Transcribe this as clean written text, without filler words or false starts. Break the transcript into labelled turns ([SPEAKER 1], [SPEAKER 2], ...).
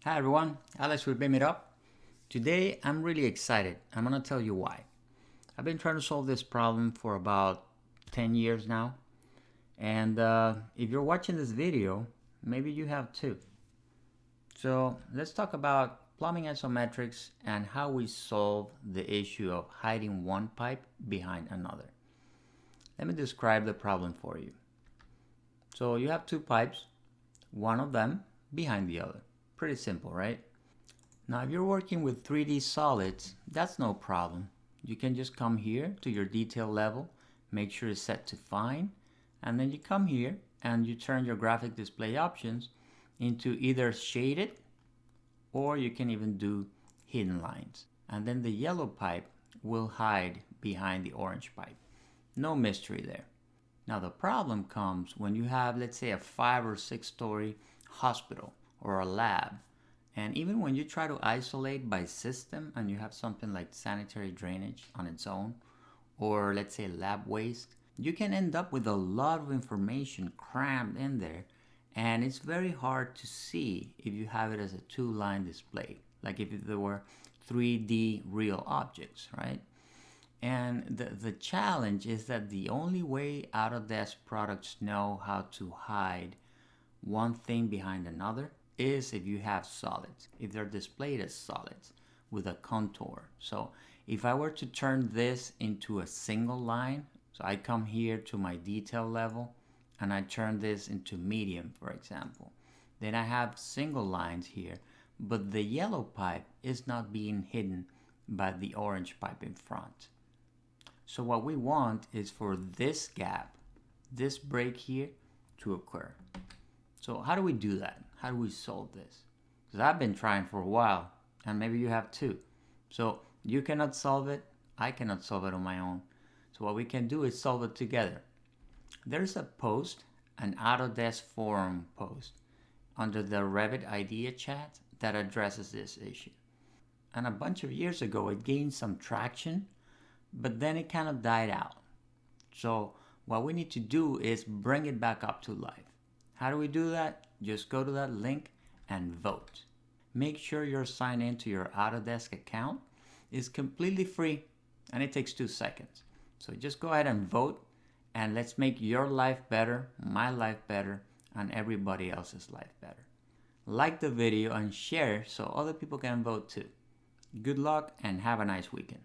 [SPEAKER 1] Hi everyone, Alex with BIMitUp. Today I'm really excited. I'm going to tell you why. I've been trying to solve this problem for about 10 years now. And if you're watching this video, maybe you have too. So let's talk about plumbing isometrics and how we solve the issue of hiding one pipe behind another. Let me describe the problem for you. So you have two pipes, one of them behind the other. Pretty simple, right? Now, if you're working with 3D solids, that's no problem. You can just come here to your detail level, make sure it's set to fine, and then you come here and you turn your graphic display options into either shaded, or you can even do hidden lines. And then the yellow pipe will hide behind the orange pipe. No mystery there. Now the problem comes when you have, let's say, a 5 or 6 story hospital or a lab. And even when you try to isolate by system and you have something like sanitary drainage on its own, or let's say lab waste, you can end up with a lot of information crammed in there, and it's very hard to see if you have it as a two-line display, like if there were 3D real objects, right? And the challenge is that the only way Autodesk products know how to hide one thing behind another is if you have solids, if they're displayed as solids with a contour. So if I were to turn this into a single line, so I come here to my detail level and I turn this into medium, for example, then I have single lines here, but the yellow pipe is not being hidden by the orange pipe in front. So what we want is for this gap, this break here, to occur. So how do we do that? How do we solve this? Because I've been trying for a while, and maybe you have too. So you cannot solve it, I cannot solve it on my own. So what we can do is solve it together. There's a post, an Autodesk forum post, under the Revit idea chat that addresses this issue. And a bunch of years ago, it gained some traction, but then it kind of died out. So what we need to do is bring it back up to life. How do we do that? Just go to that link and vote. Make sure you're signed into your Autodesk account. It's completely free and it takes 2 seconds. So just go ahead and vote, and let's make your life better, my life better, and everybody else's life better. Like the video and share so other people can vote too. Good luck and have a nice weekend.